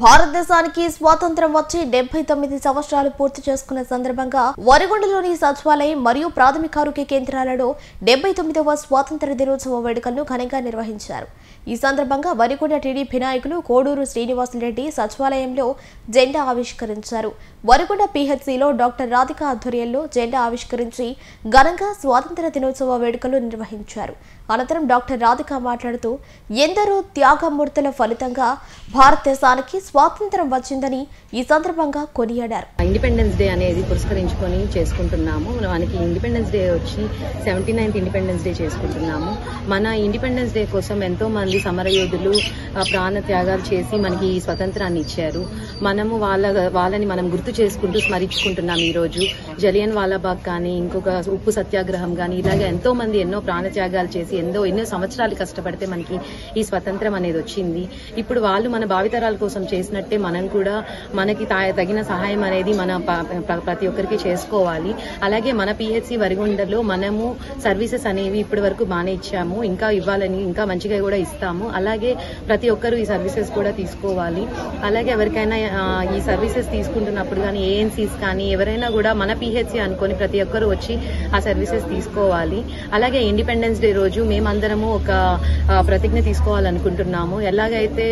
భారతదేశానికి స్వాతంత్ర్యం వచ్చి 79 సంవత్సరాలు పూర్తి చేసుకున్న సందర్భంగా వరిగొండలోని సచివాలయం మరియు ప్రాథమిక ఆరోగ్య కేంద్రాలలో 79వ స్వాతంత్ర్య దినోత్సవ వేడుకలను ఘనంగా నిర్వహించారు. ఈ సందర్భంగా వరిగొండ టీడీపీ నాయకులు కోడూరు శ్రీనివాసులరెడ్డి సచివాలయంలో జెండా ఆవిష్కరించారు. వరిగొండ పీహెచ్సీలో డాక్టర్ రాధిక ఆధ్వర్యంలో జెండా ఆవిష్కరించి ఘనంగా స్వాతంత్ర్య దినోత్సవ వేడుకలు నిర్వహించారు. అనంతరం డాక్టర్ రాధిక మాట్లాడుతూ ఎందరో త్యాగమూర్తుల ఫలితంగా భారతదేశానికి స్వాతంత్ర్యం వచ్చిందని ఈ సందర్భంగా కొనియాడారు. ఇండిపెండెన్స్ డే అనేది పురస్కరించుకొని చేసుకుంటున్నాము. మనకి ఇండిపెండెన్స్ డే వచ్చి 79th ఇండిపెండెన్స్ డే చేసుకుంటున్నాము. మన ఇండిపెండెన్స్ డే కోసం ఎంతో మంది సమరయోధులు ప్రాణ త్యాగాలు చేసి మనకి ఈ స్వతంత్రాన్ని ఇచ్చారు. మనము వాళ్ళని మనం గుర్తు చేసుకుంటూ స్మరించుకుంటున్నాం. ఈ రోజు జలియన్ వాలాబాగ్ కానీ, ఇంకొక ఉప్పు సత్యాగ్రహం కానీ, ఇలాగే ఎంతో మంది ఎన్నో ప్రాణ త్యాగాలు చేసి ఎన్నో సంవత్సరాలు కష్టపడితే మనకి ఈ స్వతంత్రం అనేది వచ్చింది. ఇప్పుడు వాళ్ళు మన భావితరాల కోసం చేసినట్టే మనం కూడా మనకి తగిన సహాయం అనేది మన ప్రతి ఒక్కరికి చేసుకోవాలి. అలాగే మన పిహెచ్సి వరిగొండలో మనము సర్వీసెస్ అనేవి ఇప్పటి వరకు బాగానే ఇచ్చాము. ఇంకా ఇవ్వాలని, ఇంకా మంచిగా కూడా ఇస్తాము. అలాగే ప్రతి ఒక్కరు ఈ సర్వీసెస్ కూడా తీసుకోవాలి. అలాగే ఎవరికైనా ఈ సర్వీసెస్ తీసుకుంటున్నప్పుడు కానీ, ఏఎన్సీస్ కానీ ఎవరైనా కూడా మన పిహెచ్సి అనుకొని ప్రతి ఒక్కరు వచ్చి ఆ సర్వీసెస్ తీసుకోవాలి. అలాగే ఇండిపెండెన్స్ డే రోజు మేమందరము ఒక ప్రతిజ్ఞ తీసుకోవాలనుకుంటున్నాము. ఎలాగైతే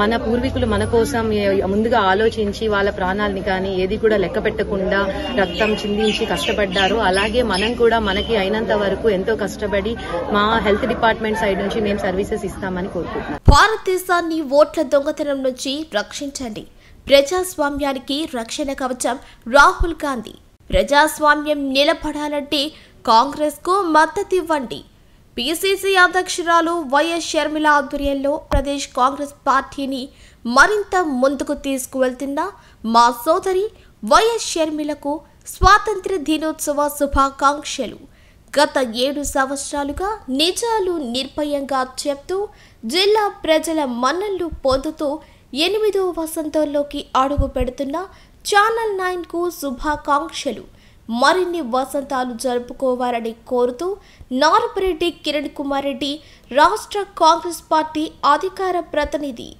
మన పూర్వీకులు మన కోసం ముందుగా ఆలోచించి వాళ్ళ ప్రాణాలని కానీ ఏది కూడా లెక్క పెట్టకుండా రక్తం చిందించి కష్టపడ్డారు. అలాగే మనం కూడా మనకి అయినంత వరకు ఎంతో కష్టపడి మా హెల్త్ డిపార్ట్మెంట్ సైడ్ నుంచి మేము సర్వీసెస్ ఇస్తామని కోరుకుంటున్నాం. భారతదేశాన్ని ఓట్ల దొంగతనం నుంచి రక్షించండి. ప్రజాస్వామ్యానికి రక్షణ కవచం రాహుల్ గాంధీ. ప్రజాస్వామ్యం నిలబడాలంటే కాంగ్రెస్ కు మద్దతివ్వండి. పిసిసి అధ్యక్షురాలు వైఎస్ షర్మిల ఆధ్వర్యంలో ప్రదేశ్ కాంగ్రెస్ పార్టీని మరింత ముందుకు తీసుకువెళ్తున్న మా సోదరి వైఎస్ షర్మిలకు స్వాతంత్ర్య దినోత్సవ శుభాకాంక్షలు. గత 7 సంవత్సరాలుగా నిజాలు నిర్భయంగా చెప్తూ జిల్లా ప్రజల మన్ననలు పొందుతూ 8వ వసంతంలోకి అడుగు పెడుతున్న ఛానల్ 9కు శుభాకాంక్షలు. మరిన్ని వసంతాలు జరుపుకోవాలని కోరుతూ నారపరెడ్డి కిరణ్ కుమార్ రెడ్డి, రాష్ట్ర కాంగ్రెస్ పార్టీ అధికార ప్రతినిధి.